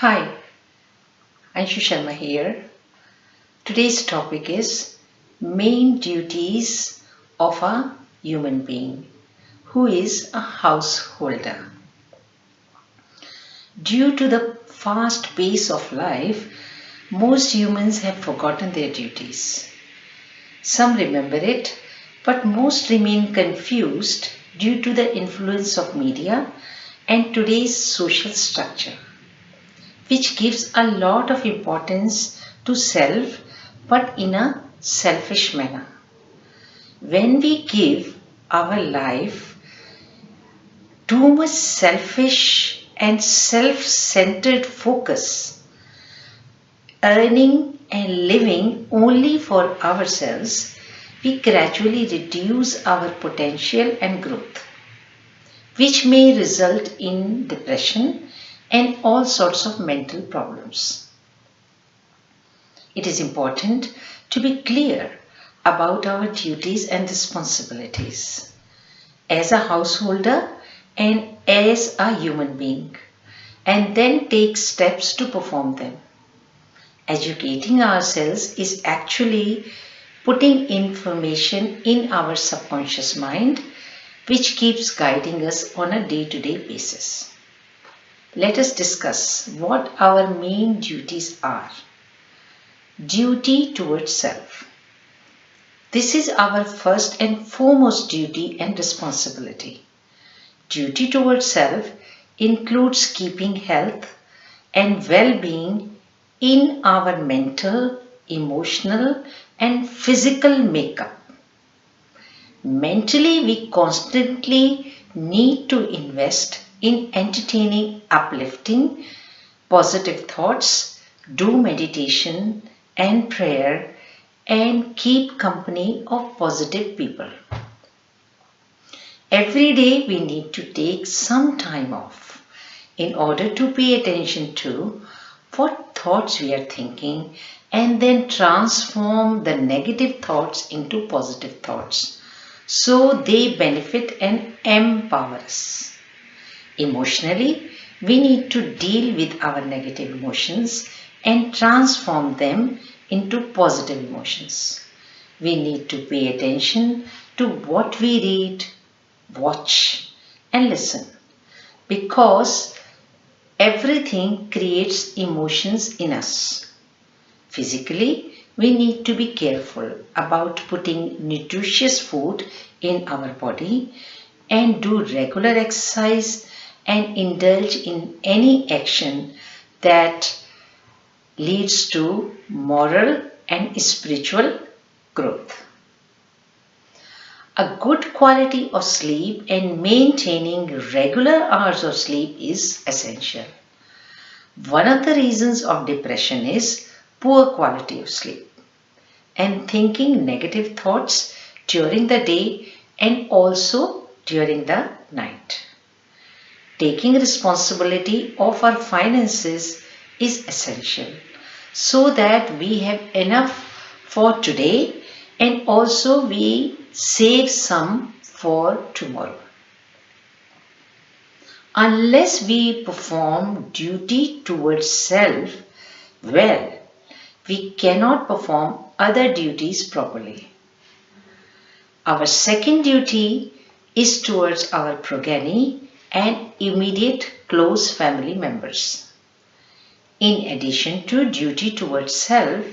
Hi, Anshugaurs here. Today's topic is main duties of a human being who is a householder. Due to the fast pace of life, most humans have forgotten their duties. Some remember it, but most remain confused due to the influence of media and today's social structure, which gives a lot of importance to self but in a selfish manner. When we give our life too much selfish and self-centered focus, earning and living only for ourselves, we gradually reduce our potential and growth, which may result in depression and all sorts of mental problems. It is important to be clear about our duties and responsibilities as a householder and as a human being, and then take steps to perform them. Educating ourselves is actually putting information in our subconscious mind, which keeps guiding us on a day-to-day basis. Let us discuss what our main duties are. Duty towards self. This is our first and foremost duty and responsibility. Duty towards self includes keeping health and well-being in our mental, emotional, and physical makeup. Mentally, we constantly need to invest in entertaining, uplifting, positive thoughts, do meditation and prayer, and keep company of positive people. Every day we need to take some time off in order to pay attention to what thoughts we are thinking and then transform the negative thoughts into positive thoughts so they benefit and empower us. Emotionally, we need to deal with our negative emotions and transform them into positive emotions. We need to pay attention to what we read, watch and listen, because everything creates emotions in us. Physically, we need to be careful about putting nutritious food in our body and do regular exercise and indulge in any action that leads to moral and spiritual growth. A good quality of sleep and maintaining regular hours of sleep is essential. One of the reasons of depression is poor quality of sleep and thinking negative thoughts during the day and also during the night. Taking responsibility of our finances is essential so that we have enough for today and also we save some for tomorrow. Unless we perform duty towards self well, we cannot perform other duties properly. Our second duty is towards our progeny and immediate close family members. In addition to duty towards self,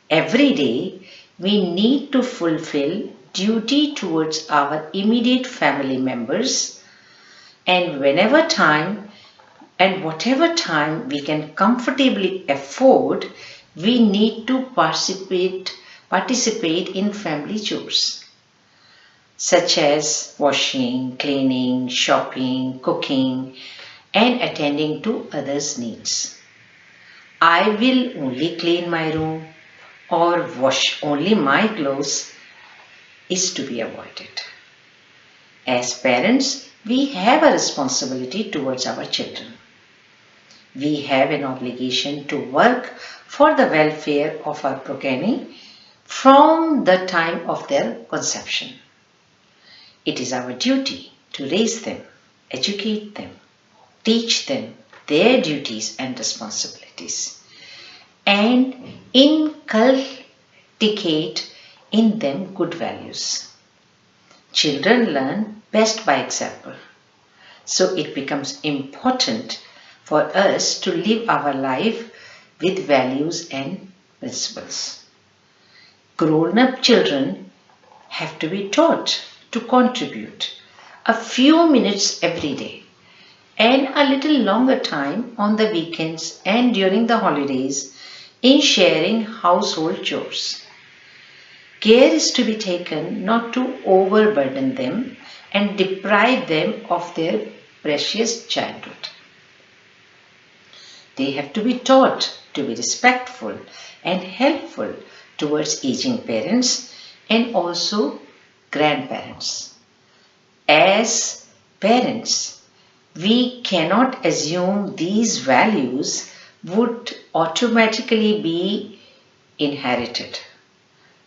every day we need to fulfill duty towards our immediate family members, and whenever time and whatever time we can comfortably afford, we need to participate in family chores such as washing, cleaning, shopping, cooking and attending to others' needs. I will only clean my room or wash only my clothes is to be avoided. As parents, we have a responsibility towards our children. We have an obligation to work for the welfare of our progeny from the time of their conception. It is our duty to raise them, educate them, teach them their duties and responsibilities and inculcate in them good values. Children learn best by example. So it becomes important for us to live our life with values and principles. Grown-up children have to be taught to contribute a few minutes every day and a little longer time on the weekends and during the holidays in sharing household chores. Care is to be taken not to overburden them and deprive them of their precious childhood. They have to be taught to be respectful and helpful towards aging parents and also grandparents. As parents, we cannot assume these values would automatically be inherited.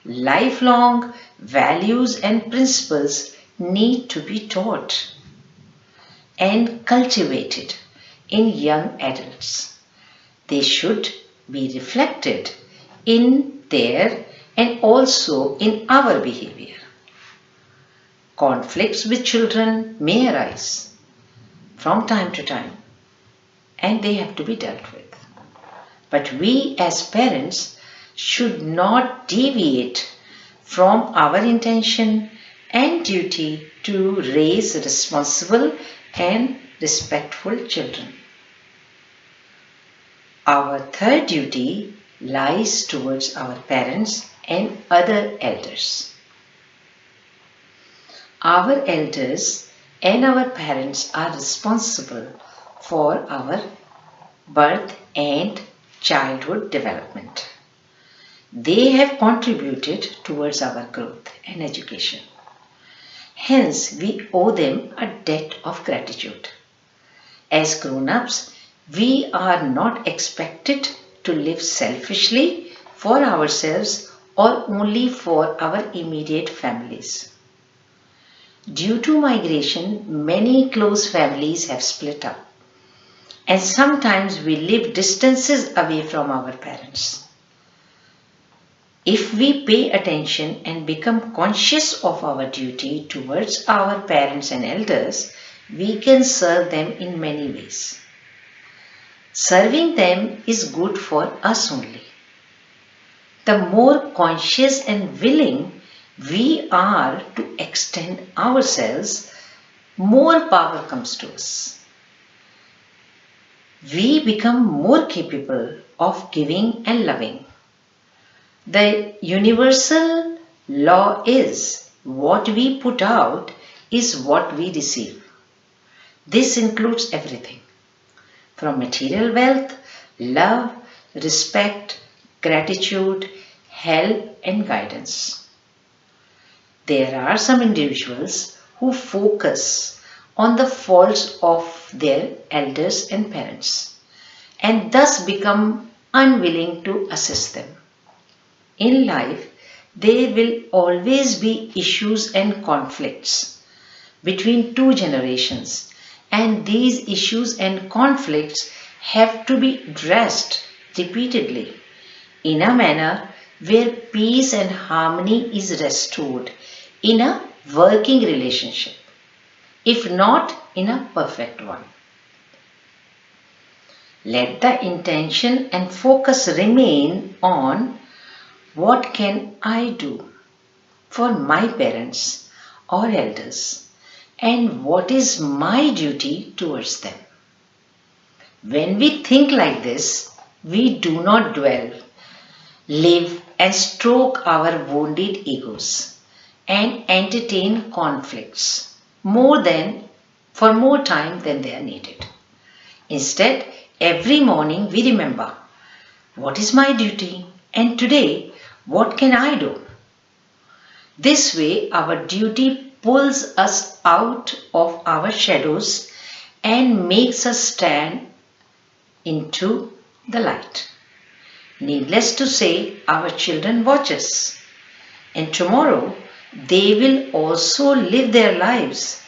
Lifelong values and principles need to be taught and cultivated in young adults. They should be reflected in their and also in our behavior. Conflicts with children may arise from time to time and they have to be dealt with. But we as parents should not deviate from our intention and duty to raise responsible and respectful children. Our third duty lies towards our parents and other elders. Our elders and our parents are responsible for our birth and childhood development. They have contributed towards our growth and education. Hence, we owe them a debt of gratitude. As grown-ups, we are not expected to live selfishly for ourselves or only for our immediate families. Due to migration, many close families have split up, and sometimes we live distances away from our parents. If we pay attention and become conscious of our duty towards our parents and elders, we can serve them in many ways. Serving them is good for us only. The more conscious and willing we are to extend ourselves, more power comes to us. We become more capable of giving and loving. The universal law is what we put out is what we receive. This includes everything from material wealth, love, respect, gratitude, help and guidance. There are some individuals who focus on the faults of their elders and parents and thus become unwilling to assist them. In life, there will always be issues and conflicts between two generations, and these issues and conflicts have to be addressed repeatedly in a manner where peace and harmony is restored in a working relationship, if not in a perfect one. Let the intention and focus remain on what can I do for my parents or elders and what is my duty towards them. When we think like this, we do not dwell, live and stroke our wounded egos and entertain conflicts for more time than they are needed. Instead, every morning we remember, what is my duty and today what can I do? This way our duty pulls us out of our shadows and makes us stand into the light. Needless to say, our children watch us, and tomorrow they will also live their lives,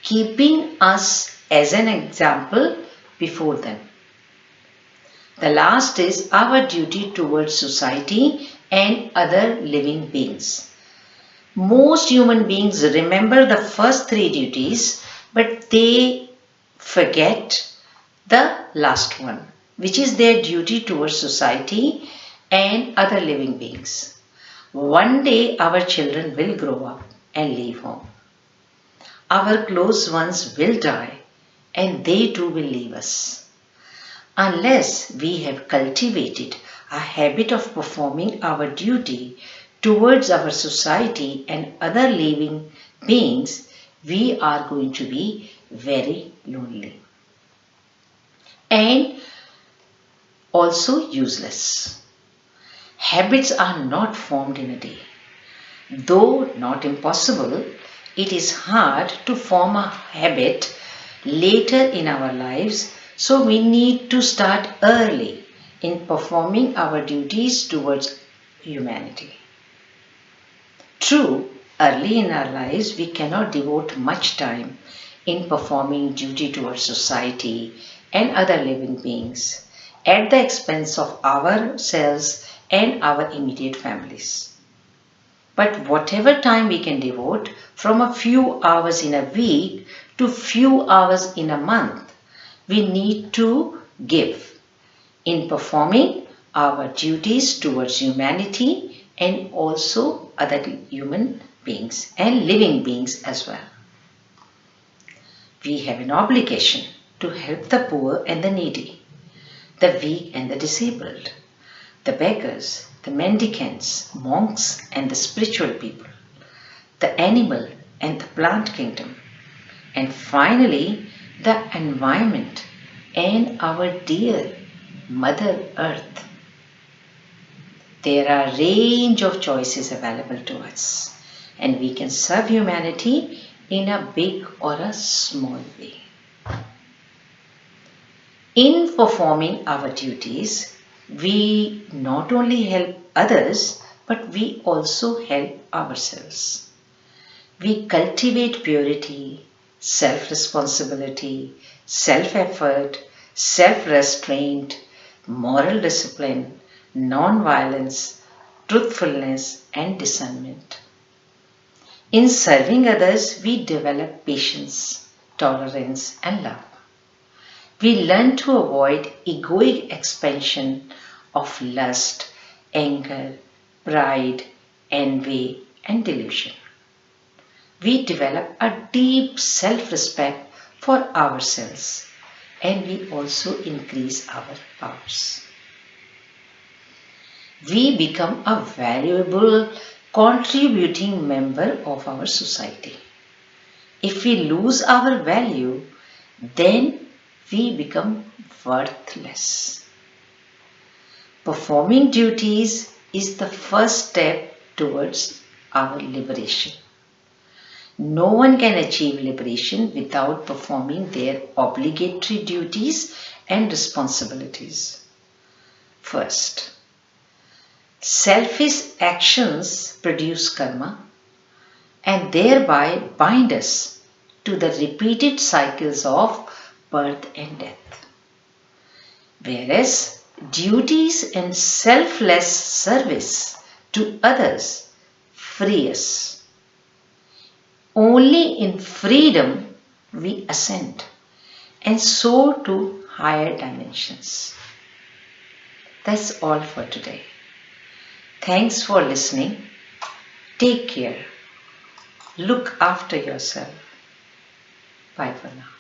keeping us as an example before them. The last is our duty towards society and other living beings. Most human beings remember the first three duties, but they forget the last one, which is their duty towards society and other living beings. One day our children will grow up and leave home. Our close ones will die and they too will leave us. Unless we have cultivated a habit of performing our duty towards our society and other living beings, we are going to be very lonely and also useless. Habits are not formed in a day. Though not impossible, it is hard to form a habit later in our lives, so we need to start early in performing our duties towards humanity. True, early in our lives we cannot devote much time in performing duty towards society and other living beings at the expense of ourselves and our immediate families. But whatever time we can devote, from a few hours in a week to few hours in a month, we need to give in performing our duties towards humanity and also other human beings and living beings as well. We have an obligation to help the poor and the needy, the weak and the disabled, the beggars, the mendicants, monks and the spiritual people, the animal and the plant kingdom, and finally the environment and our dear Mother Earth. There are a range of choices available to us, and we can serve humanity in a big or a small way. In performing our duties, we not only help others, but we also help ourselves. We cultivate purity, self-responsibility, self-effort, self-restraint, moral discipline, non-violence, truthfulness, and discernment. In serving others, we develop patience, tolerance, and love. We learn to avoid egoic expansion of lust, anger, pride, envy, and delusion. We develop a deep self-respect for ourselves, and we also increase our powers. We become a valuable contributing member of our society. If we lose our value, then we become worthless. Performing duties is the first step towards our liberation. No one can achieve liberation without performing their obligatory duties and responsibilities. First, selfish actions produce karma and thereby bind us to the repeated cycles of birth and death. Whereas duties and selfless service to others free us. Only in freedom we ascend and soar to higher dimensions. That's all for today. Thanks for listening. Take care. Look after yourself. Bye for now.